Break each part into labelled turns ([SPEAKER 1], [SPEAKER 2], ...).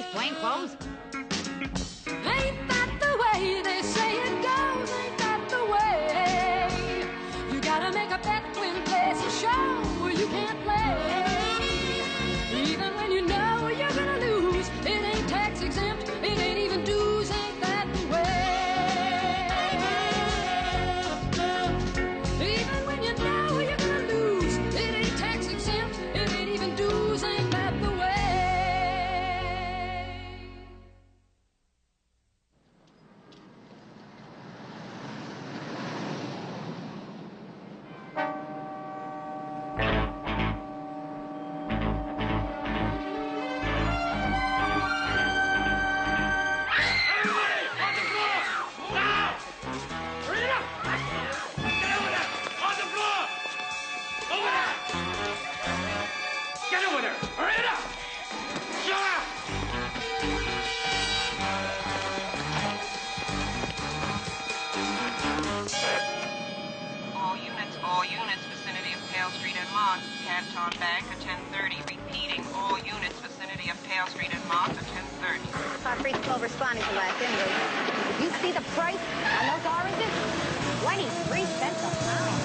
[SPEAKER 1] nice plain clothes?
[SPEAKER 2] Ain't that the way they say it goes? Ain't that the way? You gotta make a bet when there's a show where you can't play. Even when you know you're gonna lose, it ain't tax exempt, it ain't even dues. Ain't that the way? Even when you know you're gonna lose, it ain't tax exempt, it ain't even dues. Ain't that the way?
[SPEAKER 3] All units, vicinity of Pale Street and Mont, Canton Bank at 10:30. Repeating, all units, vicinity of Pale Street and Mont at 10:30.
[SPEAKER 1] Our free flow responding to last invoice. You see the price on those oranges? 23 cents a pound.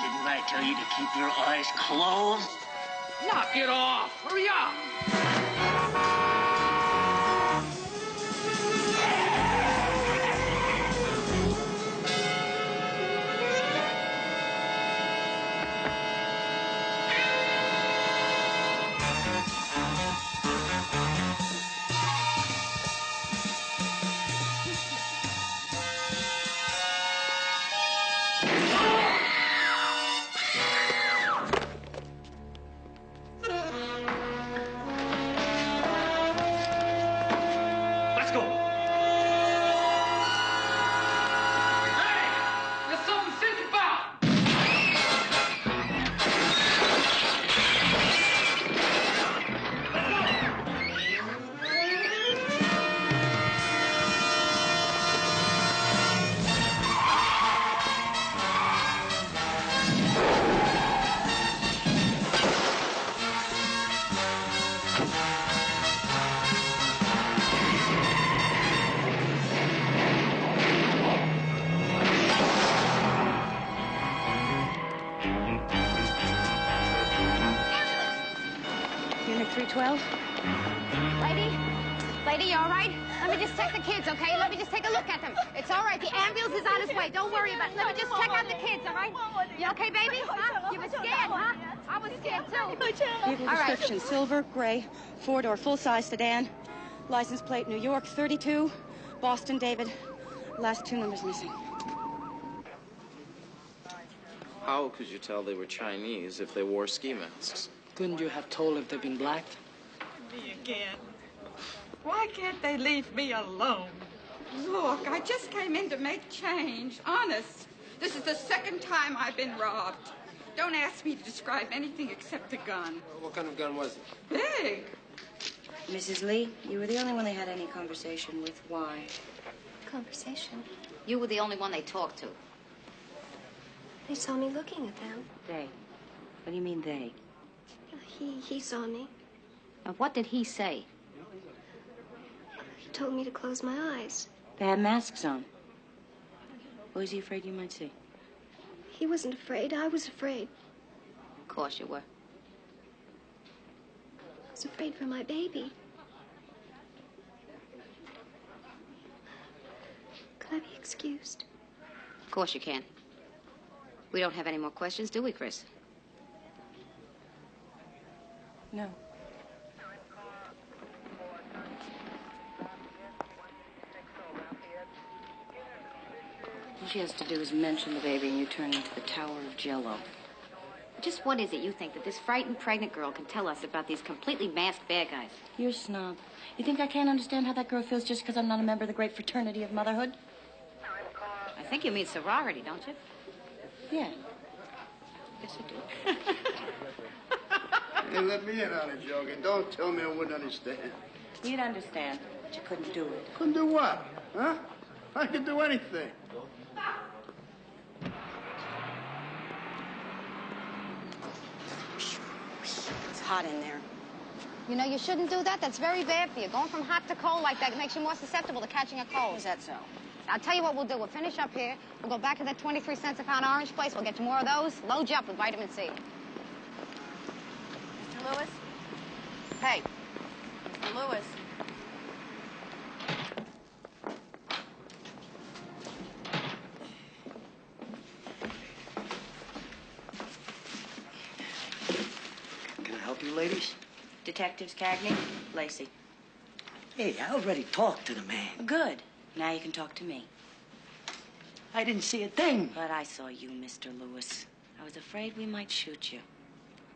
[SPEAKER 4] Didn't I tell you to keep your eyes closed?
[SPEAKER 5] Knock it off! Hurry up!
[SPEAKER 1] Unit 312? Lady, you all right? Let me just check the kids, okay? Let me just take a look at them. It's all right. The ambulance is on its way. Don't worry about it. Let me just check out the kids, all right? You okay, baby? Huh? You were scared, huh? I was scared, too.
[SPEAKER 6] Vehicle description, silver, gray, four-door, full-size sedan. License plate, New York, 32. Boston, David. Last two numbers missing.
[SPEAKER 7] How could you tell they were Chinese if they wore ski masks?
[SPEAKER 5] Couldn't you have told if they'd been black?
[SPEAKER 8] Me again. Why can't they leave me alone? Look, I just came in to make change. Honest. This is the second time I've been robbed. Don't ask me to describe anything except the gun.
[SPEAKER 7] What kind of gun was it?
[SPEAKER 8] Big.
[SPEAKER 6] Mrs. Lee, you were the only one they had any conversation with. Why?
[SPEAKER 9] Conversation?
[SPEAKER 1] You were the only one they talked to.
[SPEAKER 9] They saw me looking at them.
[SPEAKER 6] They. What do you mean, they?
[SPEAKER 9] He saw me.
[SPEAKER 1] Now, what did he say?
[SPEAKER 9] He told me to close my eyes.
[SPEAKER 6] They had masks on. What was he afraid you might see?
[SPEAKER 9] He wasn't afraid. I was afraid.
[SPEAKER 1] Of course you were.
[SPEAKER 9] I was afraid for my baby. Could I be excused?
[SPEAKER 1] Of course you can. We don't have any more questions, do we, Chris?
[SPEAKER 6] No. All she has to do is mention the baby and you turn into the Tower of Jell-O.
[SPEAKER 1] Just what is it you think that this frightened pregnant girl can tell us about these completely masked bad guys?
[SPEAKER 6] You're a snob. You think I can't understand how that girl feels just because I'm not a member of the great fraternity of motherhood?
[SPEAKER 1] I think you mean sorority, don't you?
[SPEAKER 6] Yeah.
[SPEAKER 1] Yes, I do.
[SPEAKER 10] Hey, let me in on it, joke, and don't tell me I wouldn't understand.
[SPEAKER 6] You'd understand, but you couldn't do it.
[SPEAKER 10] Couldn't do what? Huh? I could do anything.
[SPEAKER 6] hot in there.
[SPEAKER 1] You know, you shouldn't do that. That's very bad for you. Going from hot to cold like that makes you more susceptible to catching a cold.
[SPEAKER 6] Is that so?
[SPEAKER 1] I'll tell you what we'll do. We'll finish up here. We'll go back to that 23 cents a pound orange place. We'll get you more of those. Load you up with vitamin C.
[SPEAKER 6] Mr. Lewis? Hey, Mr. Lewis.
[SPEAKER 11] Can I help you, ladies?
[SPEAKER 6] Detectives Cagney, Lacey.
[SPEAKER 11] Hey, I already talked to the man.
[SPEAKER 6] Good. Now you can talk to me.
[SPEAKER 11] I didn't see a thing.
[SPEAKER 6] But I saw you, Mr. Lewis. I was afraid we might shoot you.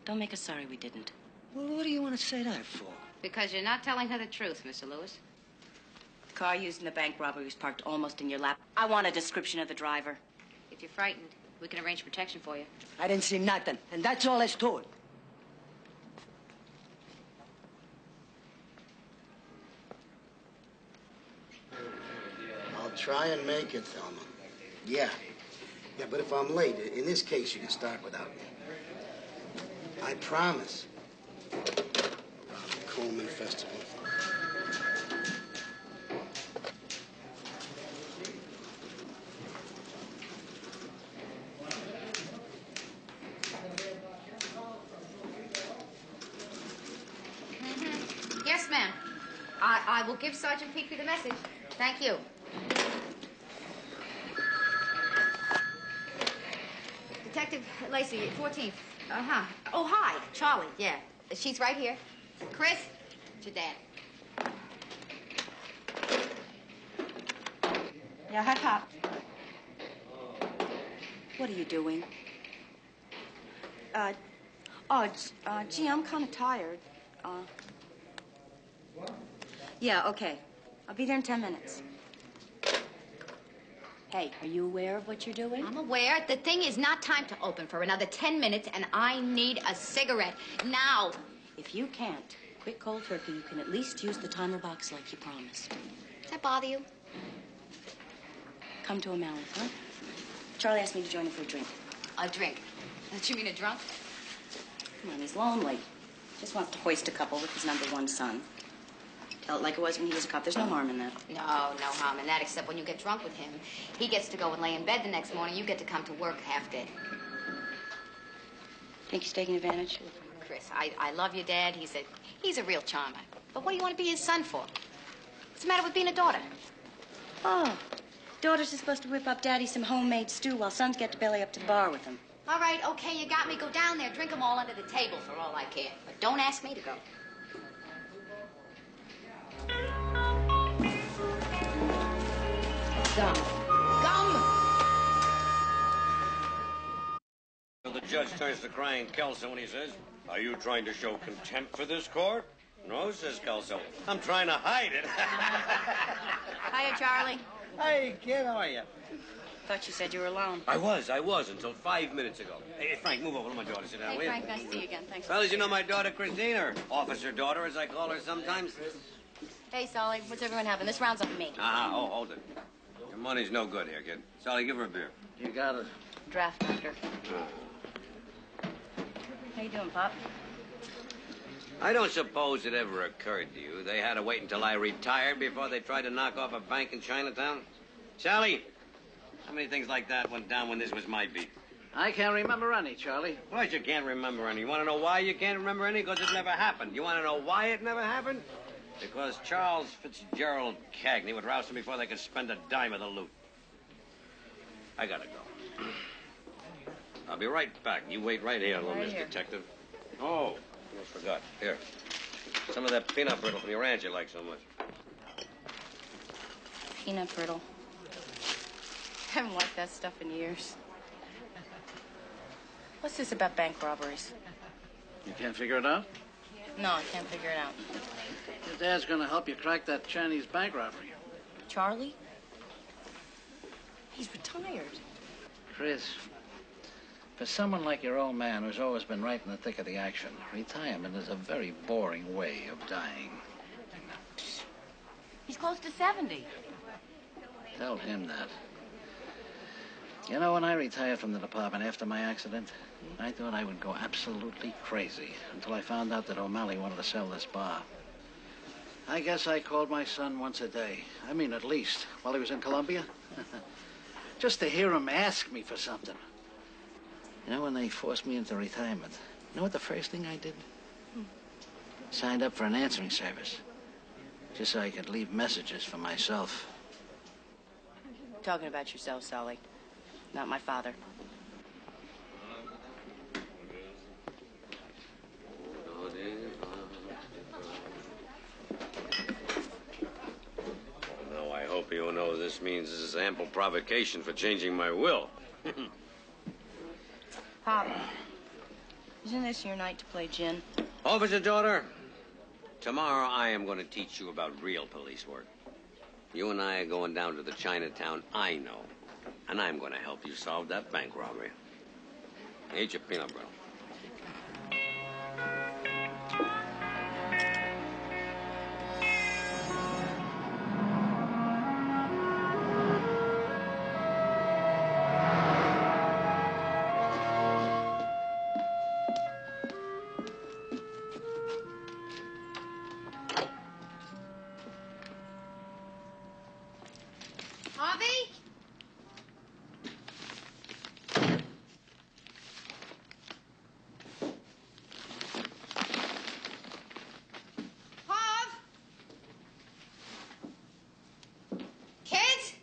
[SPEAKER 6] Don't make us sorry we didn't.
[SPEAKER 11] Well, what do you want to say that for?
[SPEAKER 1] Because you're not telling her the truth, Mr. Lewis.
[SPEAKER 6] The car used in the bank robbery was parked almost in your lap. I want a description of the driver.
[SPEAKER 1] If you're frightened, we can arrange protection for you.
[SPEAKER 11] I didn't see nothing, and that's all there's to it.
[SPEAKER 10] I'll try and make it, Thelma. Yeah. Yeah, but if I'm late, in this case, you can start without me. I promise. Around the Coleman Festival.
[SPEAKER 1] Yes, ma'am. I will give Sergeant Peakley the message. Thank you. Detective Lacey, 14th. Uh-huh. Oh, hi. Charlie, yeah. She's right here. Chris, it's your dad.
[SPEAKER 6] Yeah, hi, Pop. What are you doing? Gee, I'm kind of tired. Yeah, okay. I'll be there in 10 minutes. Hey, are you aware of what you're doing?
[SPEAKER 1] I'm aware. The thing is not time to open for another 10 minutes, and I need a cigarette now.
[SPEAKER 6] If you can't quit cold turkey, you can at least use the timer box like you promised.
[SPEAKER 1] Does that bother you?
[SPEAKER 6] Come to O'Malley's, huh? Charlie asked me to join him for a drink.
[SPEAKER 1] A drink? Don't you mean a drunk?
[SPEAKER 6] Come on, he's lonely. Just wants to hoist a couple with his #1 son. Tell it like it was when he was a cop. There's no harm in that.
[SPEAKER 1] No harm in that, except when you get drunk with him. He gets to go and lay in bed the next morning. You get to come to work half dead.
[SPEAKER 6] Think he's taking advantage?
[SPEAKER 1] Chris, I love your dad. He's a real charmer. But what do you want to be his son for? What's the matter with being a daughter?
[SPEAKER 6] Oh, daughters are supposed to whip up daddy some homemade stew while sons get to belly up to the bar with them.
[SPEAKER 1] All right, okay, you got me. Go down there. Drink them all under the table for all I care. But don't ask me to go. Gum.
[SPEAKER 12] The judge turns to crying Kelso when he says, "Are you trying to show contempt for this court?" "No," says Kelso. "I'm trying to hide it."
[SPEAKER 6] Hiya, Charlie.
[SPEAKER 11] Hey, kid, how are you?
[SPEAKER 6] Thought you said you were alone.
[SPEAKER 12] I was until 5 minutes ago. Hey, Frank, move over. Let my daughter sit down,
[SPEAKER 6] Hey,
[SPEAKER 12] will you?
[SPEAKER 6] Frank, nice to see you again. Thanks.
[SPEAKER 12] Fellas, you know my daughter Christine, or officer daughter, as I call her sometimes?
[SPEAKER 6] Hey, Solly, what's everyone having? This round's up me.
[SPEAKER 12] Oh, hold it. Your money's no good here, kid. Sally, give her a beer.
[SPEAKER 11] You got it.
[SPEAKER 6] Draft doctor. How you doing, Pop?
[SPEAKER 12] I don't suppose it ever occurred to you they had to wait until I retired before they tried to knock off a bank in Chinatown? Sally, how many things like that went down when this was my beat?
[SPEAKER 5] I can't remember any, Charlie.
[SPEAKER 12] Of course you can't remember any. You want to know why you can't remember any? Because it never happened. You want to know why it never happened? Because Charles Fitzgerald Cagney would roust them before they could spend a dime of the loot. I gotta go. I'll be right back. You wait right here, little Miss Detective. Oh, almost forgot. Here. Some of that peanut brittle from your ranch you like so much.
[SPEAKER 6] Peanut brittle. Haven't liked that stuff in years. What's this about bank robberies?
[SPEAKER 5] You can't figure it out?
[SPEAKER 6] No, I can't figure it out.
[SPEAKER 5] Your dad's gonna help you crack that Chinese bank robbery.
[SPEAKER 6] Charlie? He's retired.
[SPEAKER 5] Chris, for someone like your old man who's always been right in the thick of the action, retirement is a very boring way of dying.
[SPEAKER 6] He's close to 70.
[SPEAKER 5] Tell him that. You know, when I retired from the department after my accident, I thought I would go absolutely crazy until I found out that O'Malley wanted to sell this bar. I guess I called my son once a day. I mean, at least, while he was in Colombia. Just to hear him ask me for something. You know, when they forced me into retirement, you know what the first thing I did? Signed up for an answering service. Just so I could leave messages for myself.
[SPEAKER 13] Talking about yourself, Sully. Not my father.
[SPEAKER 12] No, I hope you know this means this is ample provocation for changing my will.
[SPEAKER 13] Papa, isn't this your night to play gin?
[SPEAKER 12] Officer daughter, tomorrow I am going to teach you about real police work. You and I are going down to the Chinatown I know, and I'm going to help you solve that bank robbery. Eat your peanut brittle.
[SPEAKER 1] Harvey? Harv? Kids?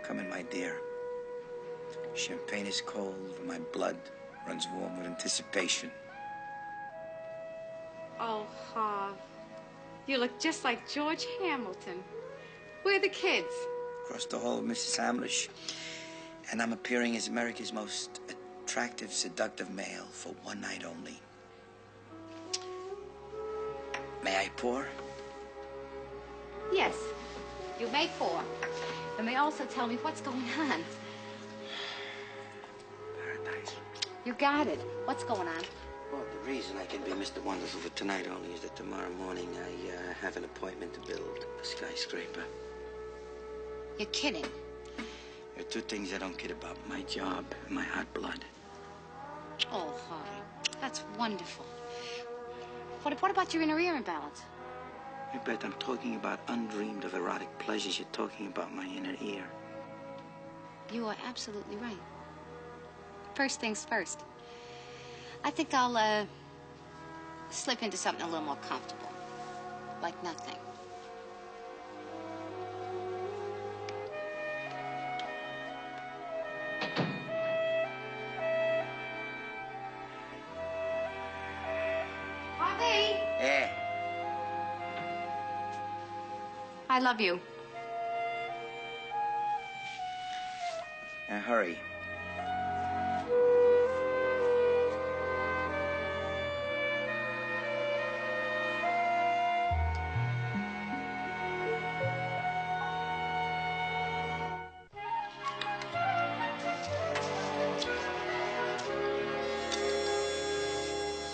[SPEAKER 10] Come in, my dear. Champagne is cold, and my blood runs warm with anticipation.
[SPEAKER 1] Oh, Harv. You look just like George Hamilton. Where are the kids?
[SPEAKER 10] Across the hall, Mrs. Hamlish. And I'm appearing as America's most attractive, seductive male for one night only. May I pour?
[SPEAKER 1] Yes. You may pour. You may also tell me what's going on.
[SPEAKER 10] Paradise.
[SPEAKER 1] You got it. What's going on?
[SPEAKER 10] Well, the reason I can be Mr. Wonderful for tonight only is that tomorrow morning I have an appointment to build a skyscraper.
[SPEAKER 1] You're kidding.
[SPEAKER 10] There are two things I don't kid about. My job and my hot blood.
[SPEAKER 1] Oh, Harvey, that's wonderful. What about your inner ear imbalance?
[SPEAKER 10] Hey, Beth, I'm talking about undreamed of erotic pleasures. You're talking about my inner ear.
[SPEAKER 1] You are absolutely right. First things first. I think I'll, slip into something a little more comfortable. Like nothing. Harvey!
[SPEAKER 10] Yeah.
[SPEAKER 1] I love you.
[SPEAKER 10] Now, hurry.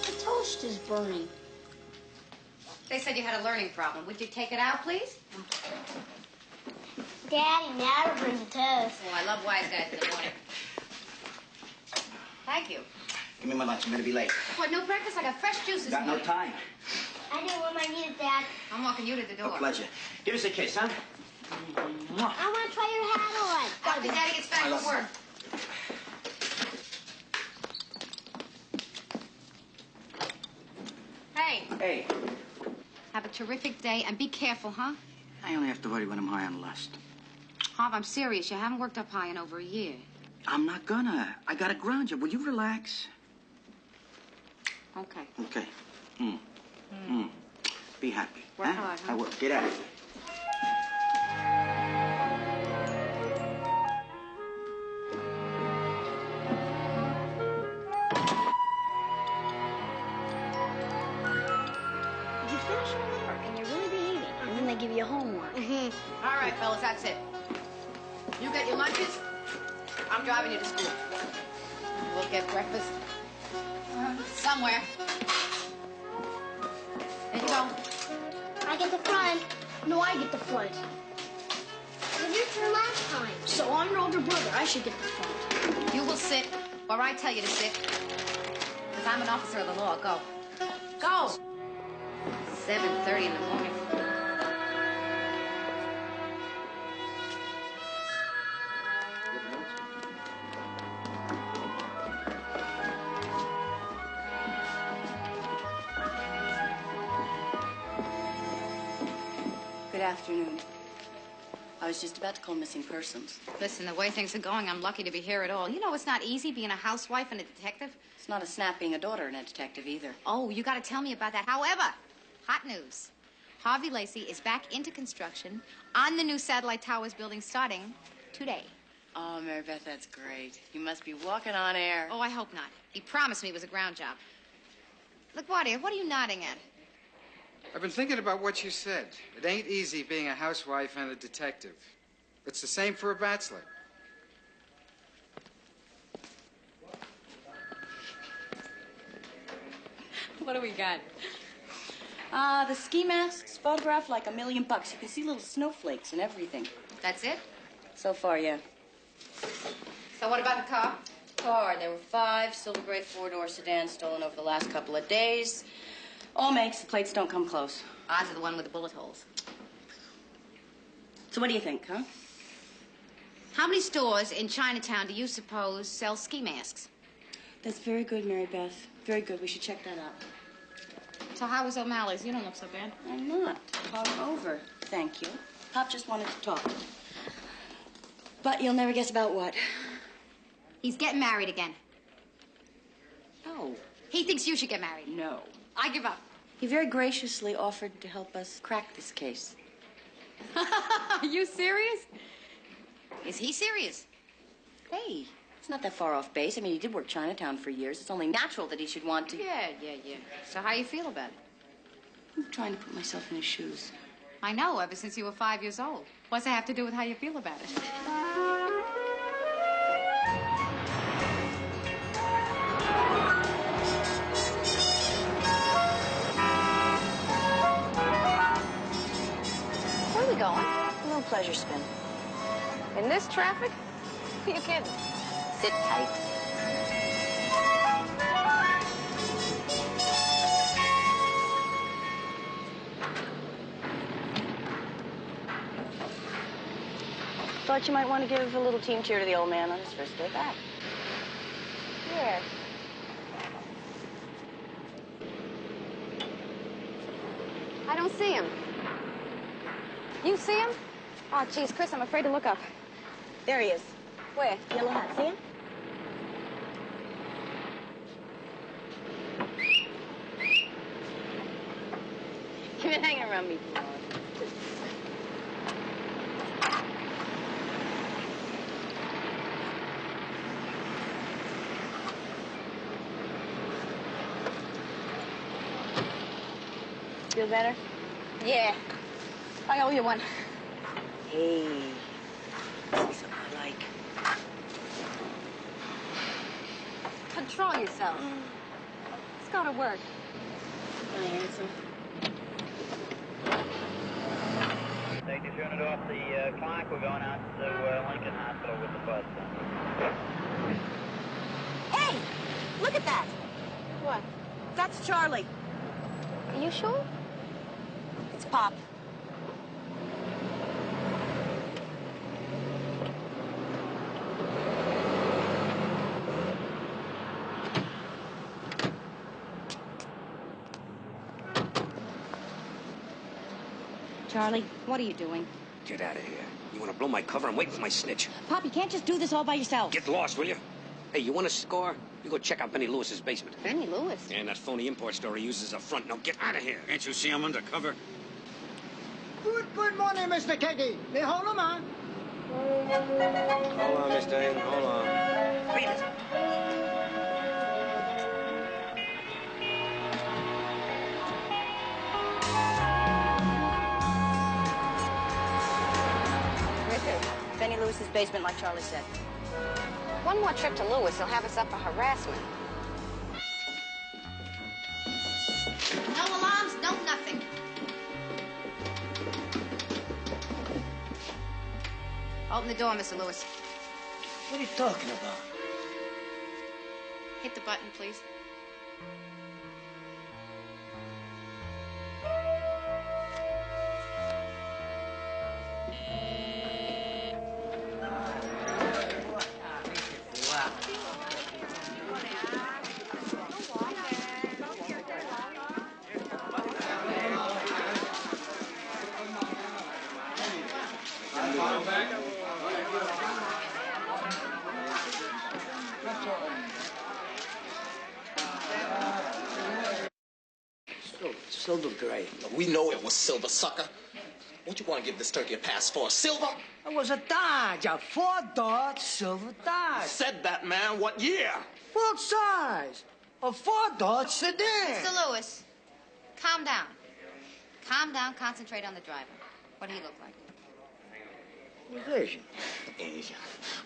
[SPEAKER 9] The toast is burning.
[SPEAKER 1] They said you had a learning problem. Would you take it out, please?
[SPEAKER 9] Daddy never brings a toast.
[SPEAKER 1] Oh, I love wise guys in the morning. Thank you.
[SPEAKER 10] Give me my lunch. I'm going to be late.
[SPEAKER 1] What, no breakfast? I got fresh juices.
[SPEAKER 10] Got no time.
[SPEAKER 9] I didn't want my needed, Dad.
[SPEAKER 1] I'm walking you to the door.
[SPEAKER 10] A pleasure. Give us a kiss, huh?
[SPEAKER 9] I want to try your hat on.
[SPEAKER 1] After Daddy gets back from work. Hey.
[SPEAKER 10] Hey.
[SPEAKER 1] Have a terrific day and be careful, huh?
[SPEAKER 10] I only have to worry when I'm high on lust.
[SPEAKER 1] Harv, I'm serious. You haven't worked up high in over a year.
[SPEAKER 10] I'm not gonna. I got a ground you. Will you relax?
[SPEAKER 1] Okay.
[SPEAKER 10] Okay. Be happy.
[SPEAKER 1] Work hard, huh?
[SPEAKER 10] I will. Get out of here.
[SPEAKER 13] right, fellas, that's it. You get your lunches. I'm driving you to school. We'll get breakfast somewhere. There you go.
[SPEAKER 9] I get the front. No, I get the front. It was your turn last time. So I'm your older brother. I should get the front.
[SPEAKER 1] You will sit where I tell you to sit. Because I'm an officer of the law. Go. Go! 7:30 in the morning.
[SPEAKER 13] Good afternoon. I was just about to call missing persons.
[SPEAKER 1] Listen, the way things are going, I'm lucky to be here at all. You know it's not easy being a housewife and a detective.
[SPEAKER 13] It's not a snap being a daughter and a detective either.
[SPEAKER 1] Oh, you got to tell me about that. However, hot news. Harvey Lacey is back into construction on the new satellite towers building starting today.
[SPEAKER 13] Oh, Mary Beth, that's great. You must be walking on air.
[SPEAKER 1] Oh, I hope not. He promised me it was a ground job. Look, what are you nodding at?
[SPEAKER 14] I've been thinking about what you said. It ain't easy being a housewife and a detective. It's the same for a bachelor.
[SPEAKER 13] What do we got? The ski masks, photographed like $1 million. You can see little snowflakes and everything.
[SPEAKER 1] That's it?
[SPEAKER 13] So far, yeah.
[SPEAKER 1] So what about the car?
[SPEAKER 13] Car, there were 5 silver gray 4-door sedans stolen over the last couple of days. All makes, the plates don't come close.
[SPEAKER 1] Ours are the one with the bullet holes.
[SPEAKER 13] So what do you think, huh?
[SPEAKER 1] How many stores in Chinatown do you suppose sell ski masks?
[SPEAKER 13] That's very good, Mary Beth. Very good. We should check that out.
[SPEAKER 1] So how was O'Malley's? You don't look so bad.
[SPEAKER 13] I'm not. Over. Thank you. Pop just wanted to talk. But you'll never guess about what.
[SPEAKER 1] He's getting married again.
[SPEAKER 13] No.
[SPEAKER 1] He thinks you should get married.
[SPEAKER 13] No.
[SPEAKER 1] I give up.
[SPEAKER 13] He very graciously offered to help us crack this case.
[SPEAKER 1] Are you serious? Is he serious?
[SPEAKER 13] Hey, it's not that far off base. I mean, he did work Chinatown for years. It's only natural that he should want to...
[SPEAKER 1] Yeah. So how you feel about it?
[SPEAKER 13] I'm trying to put myself in his shoes.
[SPEAKER 1] I know, ever since you were 5 years old. What's that have to do with how you feel about it?
[SPEAKER 15] Where are we going?
[SPEAKER 13] A little pleasure spin.
[SPEAKER 15] In this traffic? You kidding?
[SPEAKER 13] Sit tight. Thought you might want to give a little team cheer to the old man on his first day back.
[SPEAKER 15] Where? I don't see him. You see him? Oh, geez, Chris, I'm afraid to look up.
[SPEAKER 6] There he is.
[SPEAKER 15] Where?
[SPEAKER 6] Yellow hat. See him?
[SPEAKER 13] You've been hanging around me for long. Feel better?
[SPEAKER 15] Yeah. I owe you one.
[SPEAKER 13] Hey, this is what I like.
[SPEAKER 15] Control yourself. Let's go to work.
[SPEAKER 13] Hi, handsome.
[SPEAKER 16] Detective unit off the clock. We're going out to Lincoln Hospital with the bus.
[SPEAKER 6] Hey! Look at that!
[SPEAKER 15] What?
[SPEAKER 6] That's Charlie.
[SPEAKER 15] Are you sure?
[SPEAKER 6] It's Pop.
[SPEAKER 1] Charlie, what are you doing?
[SPEAKER 12] Get out of here. You want to blow my cover? I'm waiting for my snitch.
[SPEAKER 6] Pop, you can't just do this all by yourself.
[SPEAKER 12] Get lost, will you? Hey, you want a score? You go check out Benny Lewis's basement.
[SPEAKER 1] Benny Lewis?
[SPEAKER 12] And that phony import store he uses as a front. Now get out of here. Can't you see I'm undercover?
[SPEAKER 11] Good morning, Mr. Cagney. May I hold him on?
[SPEAKER 7] Hold on, Mr. Hayden. Hold on.
[SPEAKER 12] Read it.
[SPEAKER 6] Lewis's basement, like Charlie said.
[SPEAKER 15] One more trip to Lewis, he'll have us up for harassment.
[SPEAKER 1] No alarms, no nothing.
[SPEAKER 13] Open the door, Mr. Lewis.
[SPEAKER 10] What are you talking about?
[SPEAKER 1] Hit the button, please.
[SPEAKER 10] Silver gray.
[SPEAKER 17] We know it was silver, sucker. What you want to give this turkey a pass for? Silver?
[SPEAKER 11] It was a Dodge, a 4-door silver Dodge.
[SPEAKER 17] Said that, man. What year?
[SPEAKER 11] Full size. A 4-door sedan.
[SPEAKER 1] Mr. Lewis, calm down. Calm down, concentrate on the driver. What did he look like?
[SPEAKER 11] He was Asian.
[SPEAKER 17] Asian.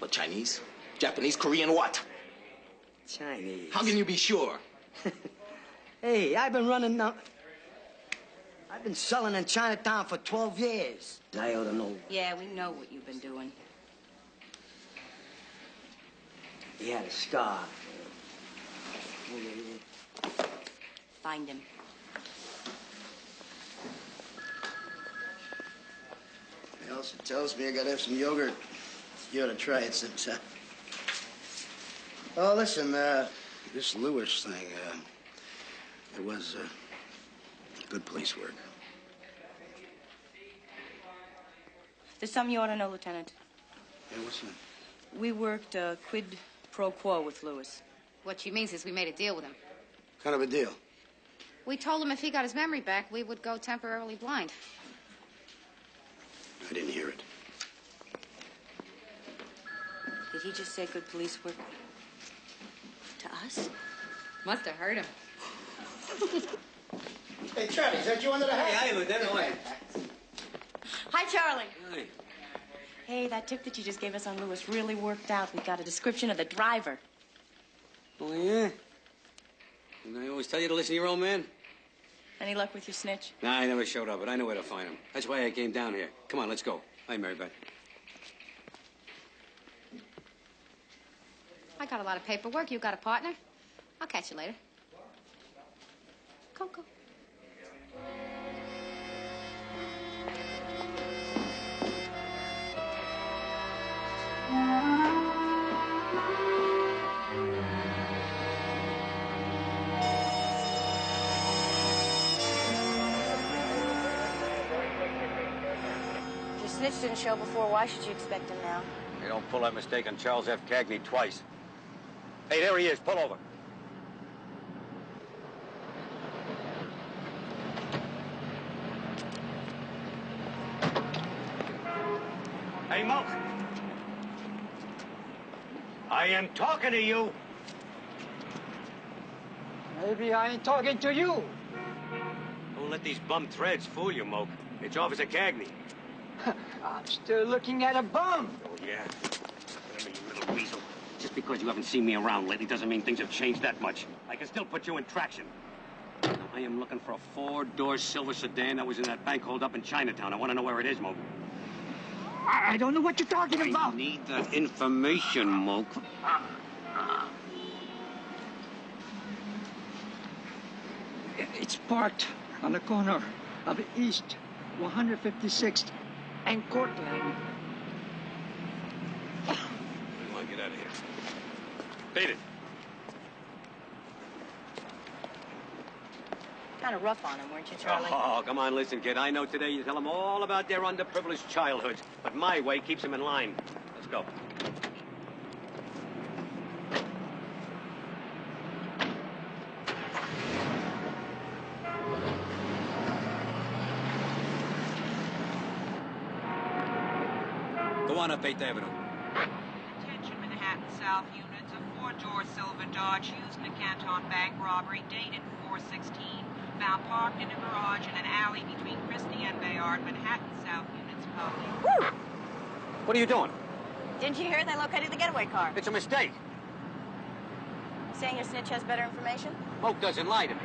[SPEAKER 17] What, Chinese? Japanese? Korean? What?
[SPEAKER 11] Chinese.
[SPEAKER 17] How can you be sure?
[SPEAKER 11] Hey, I've been selling in Chinatown for 12 years. I ought to know.
[SPEAKER 6] Yeah, we know what you've been doing.
[SPEAKER 11] He had a scar.
[SPEAKER 6] Find him.
[SPEAKER 10] Elsa tells me I gotta have some yogurt. You ought to try it sometime. Oh, listen, this Lewis thing, it was good police work.
[SPEAKER 6] There's something you ought to know, Lieutenant.
[SPEAKER 10] Yeah, what's that?
[SPEAKER 6] We worked quid pro quo with Lewis.
[SPEAKER 13] What she means is we made a deal with him.
[SPEAKER 10] Kind of a deal.
[SPEAKER 13] We told him if he got his memory back, we would go temporarily blind.
[SPEAKER 10] I didn't hear it.
[SPEAKER 6] Did he just say good police work to us?
[SPEAKER 13] Must have hurt him.
[SPEAKER 10] Hey, Charlie, is that you under the hat?
[SPEAKER 12] Hey, hi, Lieutenant. How are you?
[SPEAKER 6] Hi, Charlie.
[SPEAKER 12] Hi.
[SPEAKER 6] Hey, that tip that you just gave us on Lewis really worked out. We got a description of the driver.
[SPEAKER 12] Oh, yeah? Didn't I always tell you to listen to your old man?
[SPEAKER 6] Any luck with your snitch?
[SPEAKER 12] Nah, I never showed up, but I know where to find him. That's why I came down here. Come on, let's go. Hi, Mary Beth.
[SPEAKER 13] I got a lot of paperwork. You got a partner? I'll catch you later. Go.
[SPEAKER 6] Your snitch didn't show before. Why should you expect him now?
[SPEAKER 12] You don't pull that mistake on Charles F. Cagney twice. Hey, there he is. Pull over. Hey, Monk. I am talking to you.
[SPEAKER 11] Maybe I ain't talking to you.
[SPEAKER 12] Don't let these bum threads fool you, Moke. It's Officer Cagney.
[SPEAKER 11] I'm still looking at a bum.
[SPEAKER 12] Oh, yeah? Whatever, you little weasel. Just because you haven't seen me around lately doesn't mean things have changed that much. I can still put you in traction. Now, I am looking for a 4-door silver sedan that was in that bank hold up in Chinatown. I want to know where it is, Moke.
[SPEAKER 11] I don't know what you're talking about.
[SPEAKER 12] I need that information, Moke.
[SPEAKER 11] It's parked on the corner of East 156th and Cortland.
[SPEAKER 12] Come on, get out of here. Beat it.
[SPEAKER 6] Kind of rough on him, weren't you, Charlie?
[SPEAKER 12] Oh, come on, listen, kid. I know today you tell them all about their underprivileged childhoods, but my way keeps them in line. Let's go. Go on up 8th Avenue.
[SPEAKER 3] Attention Manhattan South units. A 4-door silver Dodge used in a Canton Bank robbery dated 4/16. Found parked in a garage in an alley between Christie and Bayard. Manhattan South units calling.
[SPEAKER 12] What are you doing?
[SPEAKER 6] Didn't you hear they located the getaway car?
[SPEAKER 12] It's a mistake.
[SPEAKER 6] Saying your snitch has better information?
[SPEAKER 12] Moke doesn't lie to me.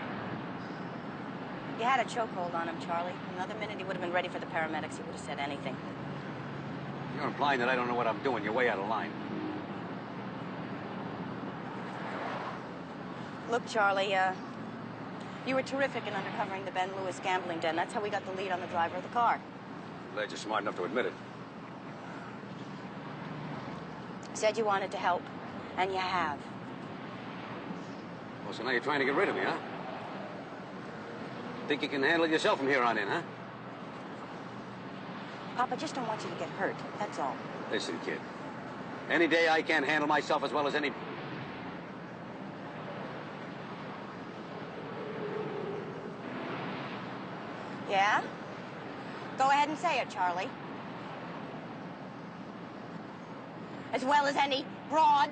[SPEAKER 6] You had a chokehold on him, Charlie. Another minute, he would have been ready for the paramedics. He would have said anything.
[SPEAKER 12] You're implying that I don't know what I'm doing. You're way out of line.
[SPEAKER 6] Look, Charlie, you were terrific in uncovering the Ben Lewis gambling den. That's how we got the lead on the driver of the car.
[SPEAKER 12] Glad you're smart enough to admit it.
[SPEAKER 6] Said you wanted to help, and you have.
[SPEAKER 12] Well, so now you're trying to get rid of me, huh? Think you can handle it yourself from here on in, huh?
[SPEAKER 6] Papa, just don't want you to get hurt, that's all.
[SPEAKER 12] Listen, kid. Any day I can't handle myself as well as any...
[SPEAKER 6] Yeah? Go ahead and say it, Charlie. As well as any broad,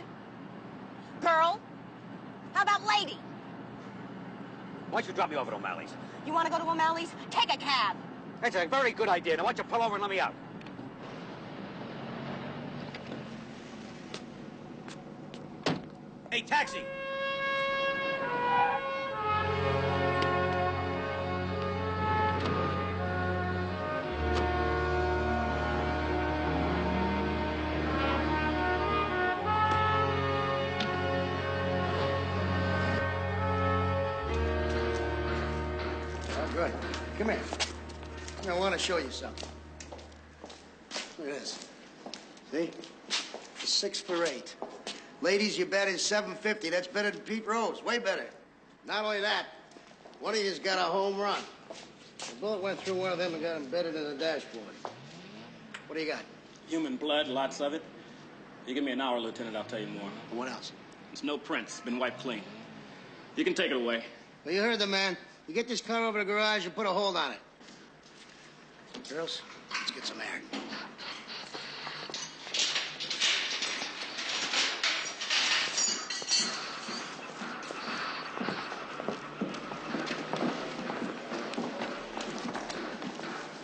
[SPEAKER 6] girl. How about lady?
[SPEAKER 12] Why don't you drop me over to O'Malley's?
[SPEAKER 6] You want to go to O'Malley's? Take a cab.
[SPEAKER 12] That's a very good idea. Now why don't you pull over and let me out? Hey, taxi!
[SPEAKER 10] Good. Come here. I want to show you something. Look at this. See? 6 for 8. Ladies, you bet is $7.50. That's better than Pete Rose. Way better. Not only that, one of you's got a home run. The bullet went through one of them and got embedded in the dashboard. What do you got?
[SPEAKER 18] Human blood, lots of it. You give me an hour, Lieutenant, I'll tell you more.
[SPEAKER 10] And what else?
[SPEAKER 18] There's no prints. Been wiped clean. You can take it away.
[SPEAKER 10] Well, you heard the man. You get this car over to the garage and put a hold on it. Girls, let's get some air.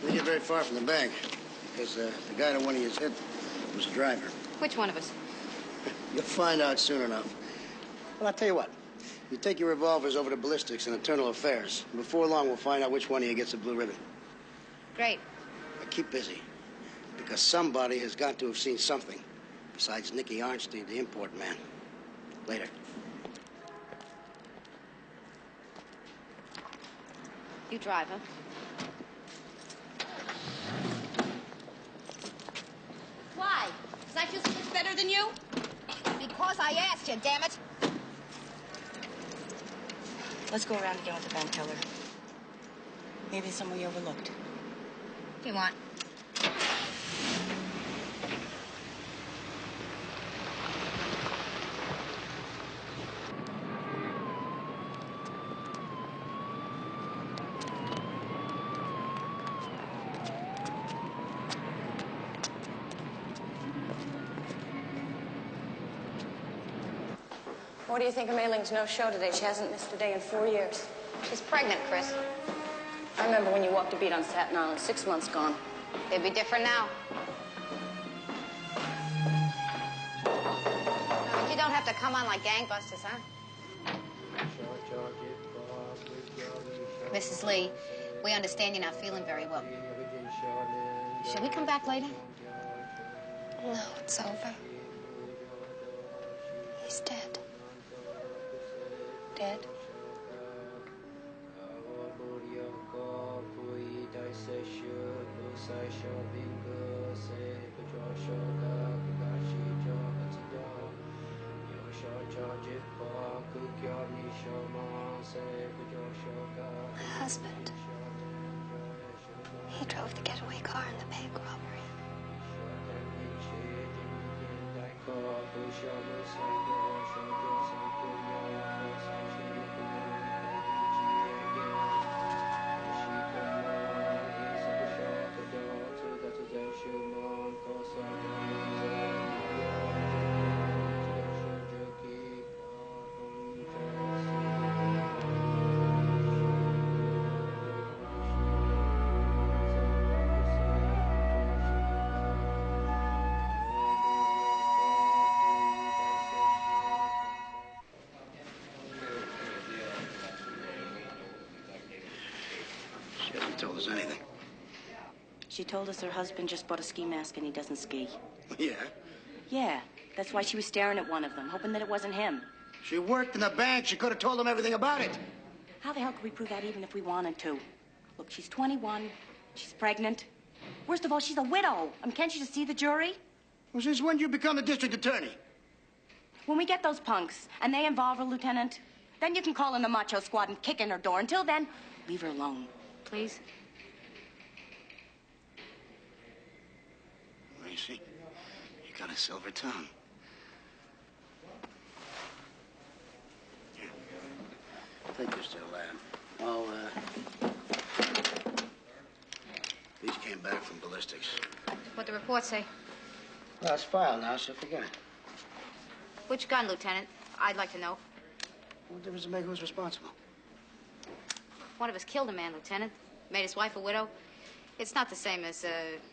[SPEAKER 10] We didn't get very far from the bank because the guy that one of you hit was the driver.
[SPEAKER 1] Which one of us?
[SPEAKER 10] You'll find out soon enough. Well, I'll tell you what. You take your revolvers over to ballistics and internal affairs. Before long, we'll find out which one of you gets the blue ribbon.
[SPEAKER 1] Great.
[SPEAKER 10] But keep busy, because somebody has got to have seen something besides Nicky Arnstein, the import man. Later.
[SPEAKER 1] You drive, huh? Why? Because I feel so much better than you? Because I asked you, damn it.
[SPEAKER 6] Let's go around again with the bank teller. Maybe some we overlooked.
[SPEAKER 1] If you want.
[SPEAKER 6] What do you think of Mayling's no-show today? She hasn't missed a day in 4 years.
[SPEAKER 1] She's pregnant, Chris.
[SPEAKER 6] I remember when you walked a beat on Staten Island, 6 months gone.
[SPEAKER 1] It'd be different now. You don't have to come on like gangbusters, huh? Mrs. Lee, we understand you're not feeling very well. Shall we come back later?
[SPEAKER 15] No, it's over. He's dead.
[SPEAKER 6] Dead?
[SPEAKER 15] My husband. He drove the getaway car in the bank robbery.
[SPEAKER 10] told us anything.
[SPEAKER 6] She told us her husband just bought a ski mask and he doesn't ski.
[SPEAKER 10] Yeah?
[SPEAKER 6] Yeah, that's why she was staring at one of them, hoping that it wasn't him.
[SPEAKER 10] She worked in the bank. She could have told him everything about it.
[SPEAKER 6] How the hell could we prove that even if we wanted to? Look, she's 21. She's pregnant. Worst of all, she's a widow. Can't you just see the jury?
[SPEAKER 10] Well, since when did you become the district attorney?
[SPEAKER 6] When we get those punks and they involve her, Lieutenant, then you can call in the macho squad and kick in her door. Until then, leave her alone.
[SPEAKER 1] Please?
[SPEAKER 10] Lacey, you got a silver tongue. Here. Take this to the lab. These came back from ballistics.
[SPEAKER 1] What'd the report say?
[SPEAKER 10] Well, it's filed now, so forget it.
[SPEAKER 1] Which gun, Lieutenant? I'd like to know.
[SPEAKER 10] What difference does it make who's responsible?
[SPEAKER 1] One of us killed a man, Lieutenant. Made his wife a widow. It's not the same as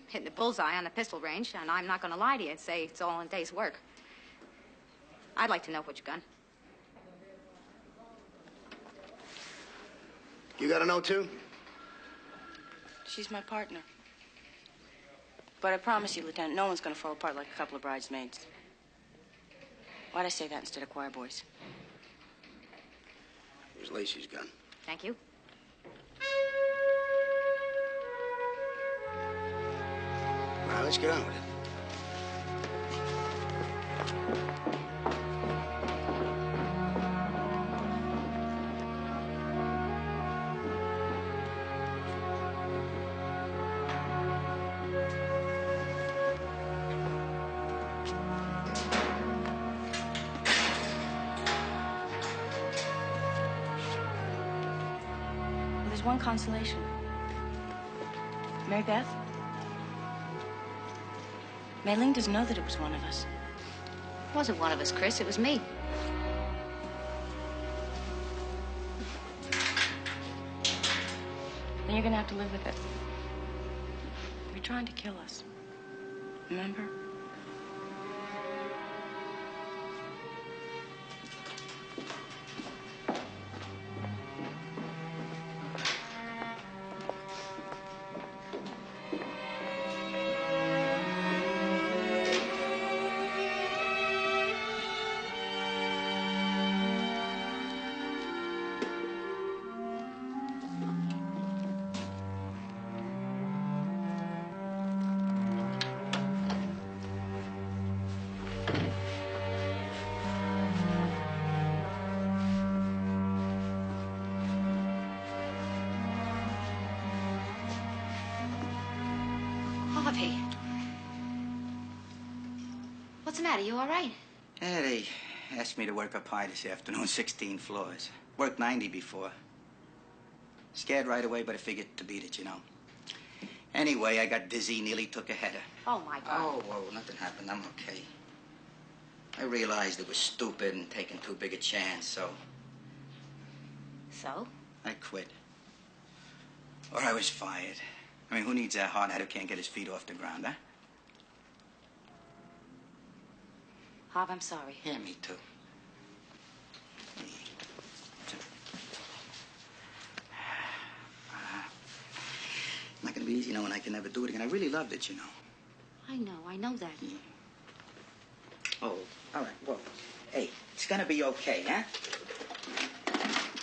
[SPEAKER 1] hitting the bullseye on the pistol range, and I'm not going to lie to you and say it's all in a day's work. I'd like to know which gun.
[SPEAKER 10] You got to know, too?
[SPEAKER 6] She's my partner. But I promise you, Lieutenant, no one's going to fall apart like a couple of bridesmaids. Why'd I say that instead of choir boys?
[SPEAKER 10] Here's Lacey's gun.
[SPEAKER 1] Thank you.
[SPEAKER 10] Now, let's get on with it.
[SPEAKER 6] One consolation. Mary Beth? Maylene doesn't know that it was one of us.
[SPEAKER 1] It wasn't one of us, Chris. It was me.
[SPEAKER 6] Then you're gonna have to live with it. You're trying to kill us. Remember?
[SPEAKER 1] What's the matter? You all right?
[SPEAKER 19] Yeah, they asked me to work up high this afternoon, 16 floors. Worked 90 before. Scared right away, but I figured to beat it, you know. Anyway, I got dizzy, nearly took a header.
[SPEAKER 1] Oh, my God.
[SPEAKER 19] Oh, whoa, nothing happened. I'm okay. I realized it was stupid and taking too big a chance, so...
[SPEAKER 1] So?
[SPEAKER 19] I quit. Or I was fired. I mean, who needs a hard head who can't get his feet off the ground, huh?
[SPEAKER 1] Hob, I'm sorry.
[SPEAKER 19] Yeah, me too. Not gonna be easy knowing I can never do it again. I really loved it, you know.
[SPEAKER 1] I know that.
[SPEAKER 19] Yeah. Oh, all right, well, hey, it's gonna be okay, huh?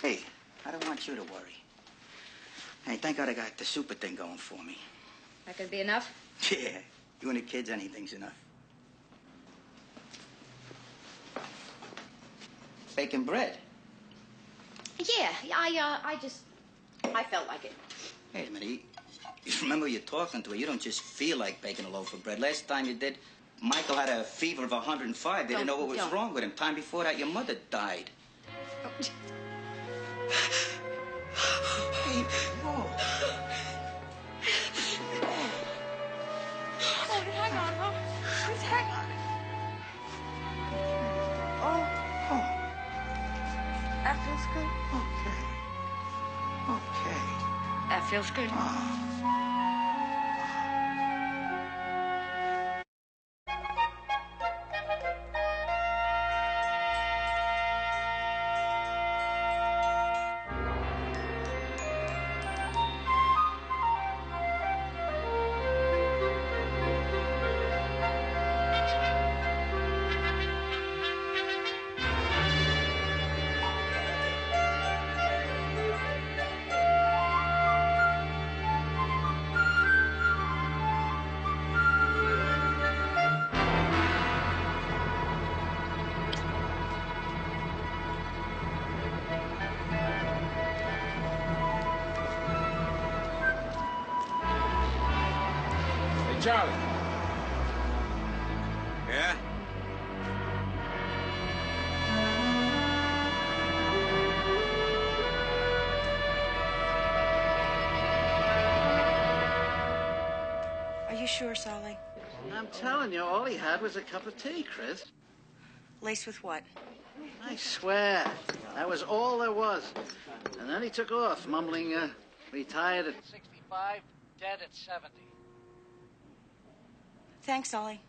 [SPEAKER 19] Hey, I don't want you to worry. Hey, thank God I got the super thing going for me.
[SPEAKER 1] That could be enough?
[SPEAKER 19] Yeah, you and the kids, anything's enough. Baking bread.
[SPEAKER 1] Yeah, I felt like it.
[SPEAKER 19] Hey, a minute, you remember you're talking to her. You don't just feel like baking a loaf of bread. Last time you did, Michael had a fever of 105. They didn't know what was wrong with him. Time before that, your mother died. Baby, whoa.
[SPEAKER 2] Oh, hang on, huh? Just hang on. That feels good.
[SPEAKER 19] Okay.
[SPEAKER 2] That feels good.
[SPEAKER 14] Charlie.
[SPEAKER 12] Yeah?
[SPEAKER 6] Are you sure, Solly?
[SPEAKER 5] I'm telling you, all he had was a cup of tea, Chris.
[SPEAKER 6] Laced with what?
[SPEAKER 5] I swear, that was all there was. And then he took off, mumbling, retired at 65, dead at 70.
[SPEAKER 6] Thanks, Solly.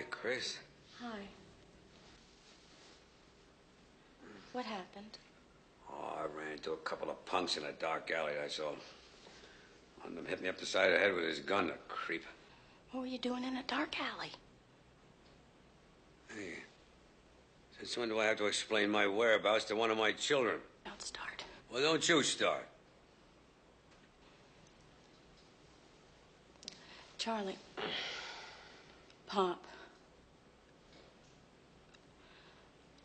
[SPEAKER 12] Chris.
[SPEAKER 6] Hi. What happened?
[SPEAKER 12] Oh, I ran into a couple of punks in a dark alley, that's all. One of them hit me up the side of the head with his gun, the creep.
[SPEAKER 6] What were you doing in a dark alley?
[SPEAKER 12] Hey, since when do I have to explain my whereabouts to one of my children?
[SPEAKER 6] Don't start.
[SPEAKER 12] Well, don't you start.
[SPEAKER 6] Charlie. Pop.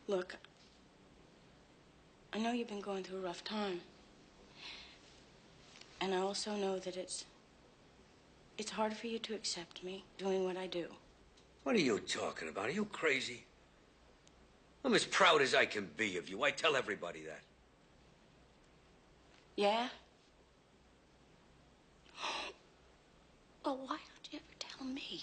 [SPEAKER 6] Look, I know you've been going through a rough time. And I also know that it's hard for you to accept me doing what I do.
[SPEAKER 12] What are you talking about? Are you crazy? I'm as proud as I can be of you. I tell everybody that.
[SPEAKER 6] Yeah? Well, why don't you ever tell me?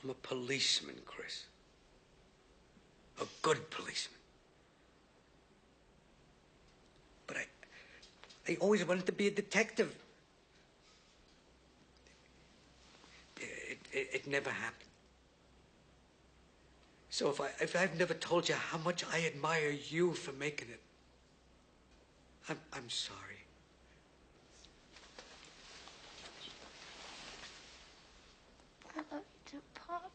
[SPEAKER 12] I'm a policeman, Chris. A good policeman. But I always wanted to be a detective. It never happened. So if I've never told you how much I admire you for making it, I'm sorry.
[SPEAKER 9] I love you too, Pop.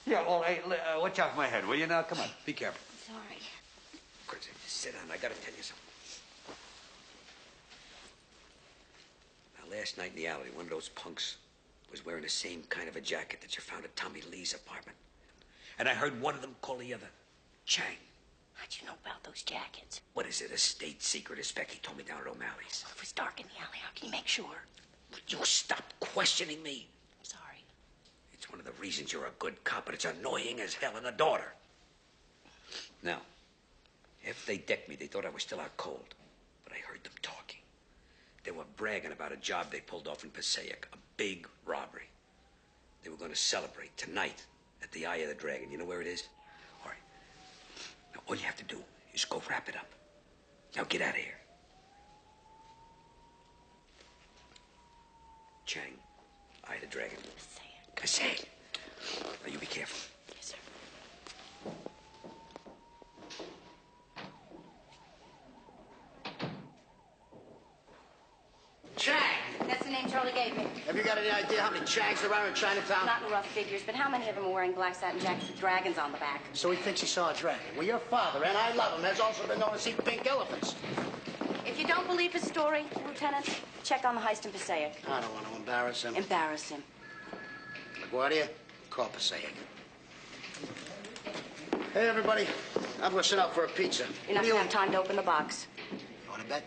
[SPEAKER 12] Yeah, well, hey, watch out for my head, will you now? Come on, be careful.
[SPEAKER 6] Sorry.
[SPEAKER 12] Chris, just sit down. I gotta tell you something. Now, last night in the alley, one of those punks was wearing the same kind of a jacket that you found at Tommy Lee's apartment. And I heard one of them call the other Chang.
[SPEAKER 6] How'd you know about those jackets?
[SPEAKER 12] What is it, a state secret? As Becky told me down at O'Malley's.
[SPEAKER 6] Well, it was dark in the alley. How can you make sure?
[SPEAKER 12] Would you stop questioning me?
[SPEAKER 6] I'm sorry.
[SPEAKER 12] It's one of the reasons you're a good cop, but it's annoying as hell in a daughter. Now, if they decked me, they thought I was still out cold. But I heard them talking. They were bragging about a job they pulled off in Passaic, a big robbery. They were going to celebrate tonight at the Eye of the Dragon. You know where it is? All right. Now, all you have to do is go wrap it up. Now, get out of here. Chang, Eye of the Dragon. Passaic. Now, you be careful.
[SPEAKER 6] Yes, sir.
[SPEAKER 10] Chang!
[SPEAKER 6] That's the name Charlie gave me.
[SPEAKER 10] Have you got any idea how many Changs there are in Chinatown?
[SPEAKER 6] Not in rough figures, but how many of them are wearing black satin jackets with dragons on the back?
[SPEAKER 10] So he thinks he saw a dragon. Well, your father, and I love him, has also been known to see pink elephants.
[SPEAKER 6] If you don't believe his story, Lieutenant, check on the heist in Passaic.
[SPEAKER 10] I don't want to embarrass him.
[SPEAKER 6] Embarrass him.
[SPEAKER 10] LaGuardia, call Passaic. Hey, everybody. I'm going to sit out for a pizza.
[SPEAKER 6] You're not going to have time to open the box.
[SPEAKER 10] You want to bet?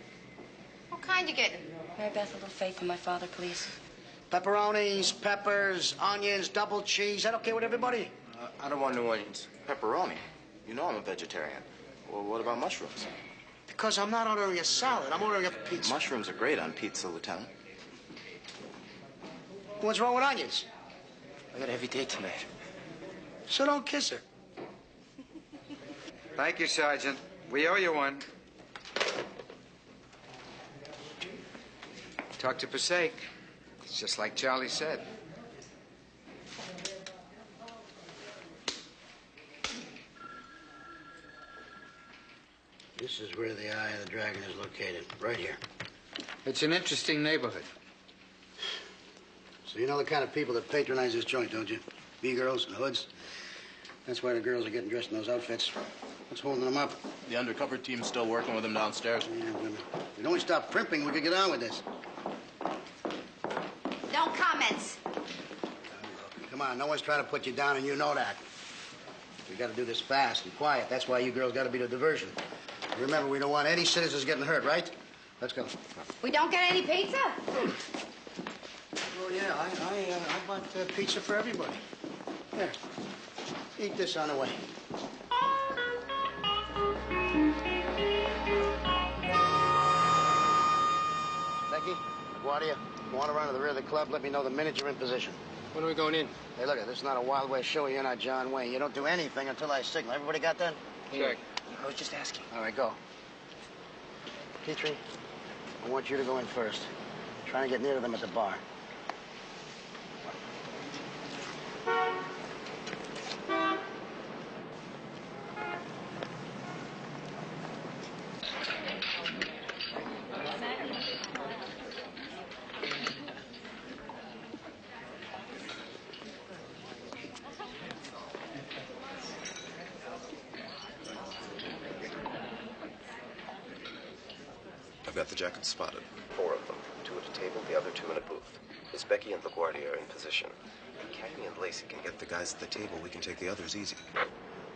[SPEAKER 1] What kind you getting?
[SPEAKER 6] Mary Beth, a little faith in my father, please.
[SPEAKER 10] Pepperonis, peppers, onions, double cheese. Is that okay with everybody?
[SPEAKER 7] I don't want no onions. Pepperoni. You know I'm a vegetarian. Well, what about mushrooms?
[SPEAKER 10] Because I'm not ordering a salad. I'm ordering a pizza.
[SPEAKER 7] Mushrooms are great on pizza, Lieutenant.
[SPEAKER 10] What's wrong with onions?
[SPEAKER 7] I got a heavy date tonight.
[SPEAKER 10] So don't kiss her.
[SPEAKER 14] Thank you, Sergeant. We owe you one. Talk to Passaic. It's just like Charlie said.
[SPEAKER 10] This is where the Eye of the Dragon is located, right here.
[SPEAKER 14] It's an interesting neighborhood.
[SPEAKER 10] So you know the kind of people that patronize this joint, don't you? B-girls and hoods. That's why the girls are getting dressed in those outfits. What's holding them up?
[SPEAKER 7] The undercover team's still working with them downstairs.
[SPEAKER 10] Yeah, women. If we don't stop primping, we could get on with this.
[SPEAKER 1] No comments.
[SPEAKER 10] Come on, no one's trying to put you down, and you know that. We got to do this fast and quiet. That's why you girls got to be the diversion. Remember, we don't want any citizens getting hurt, right? Let's go.
[SPEAKER 1] We don't get any pizza?
[SPEAKER 10] Oh, yeah, I bought pizza for everybody. Here, eat this on the way. Becky, LaGuardia, you want to run to the rear of the club, let me know the minute you're in position.
[SPEAKER 18] When are we going in?
[SPEAKER 10] Hey, look, this is not a Wild West show. You're not John Wayne. You don't do anything until I signal. Everybody got that?
[SPEAKER 18] Check.
[SPEAKER 10] I was just asking. All right, go. Petrie, I want you to go in first. Trying to get near to them at the bar.
[SPEAKER 20] I've got the jackets spotted. 4 of them. 2 at a table, the other 2 in a booth. Miss Becky and LaGuardia are in position. If Cagney and Lacey can get the guys at the table, we can take the others easy.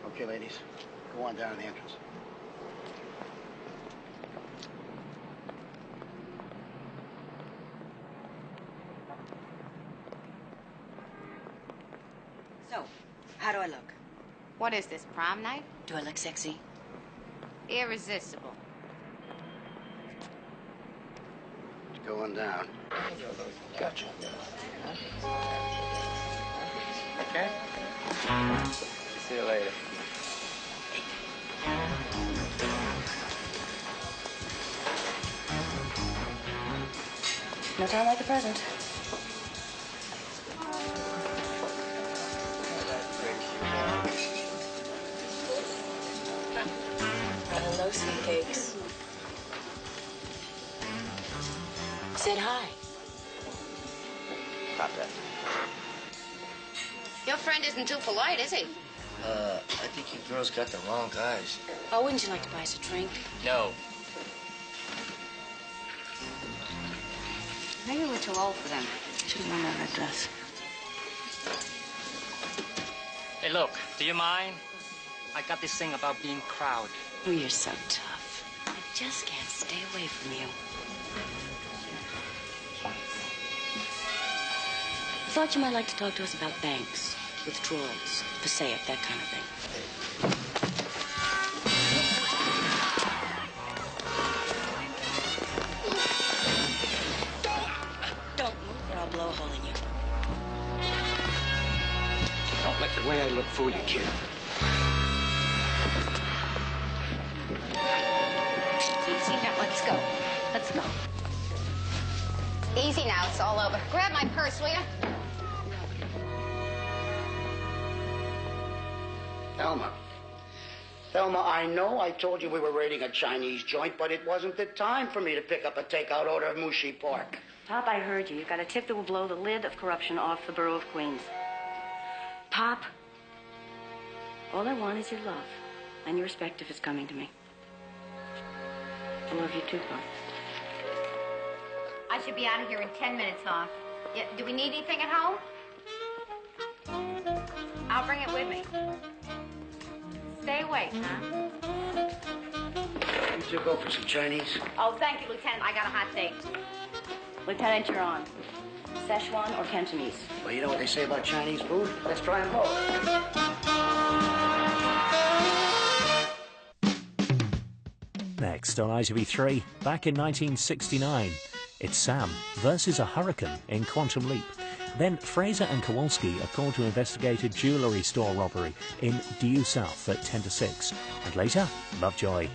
[SPEAKER 10] Okay, ladies. Go on down to the entrance.
[SPEAKER 6] So, how do I look?
[SPEAKER 1] What is this, prom night?
[SPEAKER 6] Do I look sexy?
[SPEAKER 1] Irresistible.
[SPEAKER 10] Going down.
[SPEAKER 20] Gotcha.
[SPEAKER 18] Okay. See you later.
[SPEAKER 6] No time like the present. Hello, sweet cakes. Said hi.
[SPEAKER 10] Not that.
[SPEAKER 1] Your friend isn't too polite, is he?
[SPEAKER 17] I think you girls got the wrong guys.
[SPEAKER 6] Oh, wouldn't you like to buy us a drink?
[SPEAKER 17] No.
[SPEAKER 1] Maybe we're too old for them.
[SPEAKER 6] Should have worn that red dress.
[SPEAKER 21] Hey, look, do you mind? I got this thing about being proud.
[SPEAKER 6] Oh, you're so tough. I just can't stay away from you. Thought you might like to talk to us about banks, withdrawals, Passaic, that kind of thing. Don't move or I'll blow a hole in you.
[SPEAKER 18] Don't let the way I look fool you, kid.
[SPEAKER 1] Easy now, let's go. Let's go. Easy now, it's all over. Grab my purse, will you?
[SPEAKER 10] Thelma, I know I told you we were raiding a Chinese joint, but it wasn't the time for me to pick up a takeout order of mushi pork.
[SPEAKER 6] Pop, I heard you. You've got a tip that will blow the lid of corruption off the borough of Queens. Pop, all I want is your love and your respect if it's coming to me. I love you too, Pop.
[SPEAKER 1] I should be out of here in 10 minutes, Hoff. Yeah, do we need anything at home? I'll bring it with me. Stay awake, huh?
[SPEAKER 10] You two go for some Chinese.
[SPEAKER 1] Oh, thank you, Lieutenant. I got a hot date.
[SPEAKER 6] Lieutenant, you're on. Szechuan or Cantonese?
[SPEAKER 10] Well, you know what they say about Chinese food? Let's try them both.
[SPEAKER 22] Next on ITV3, back in 1969, it's Sam versus a hurricane in Quantum Leap. Then Fraser and Kowalski are called to investigate a jewellery store robbery in Due South at 10 to 6. And later, Lovejoy.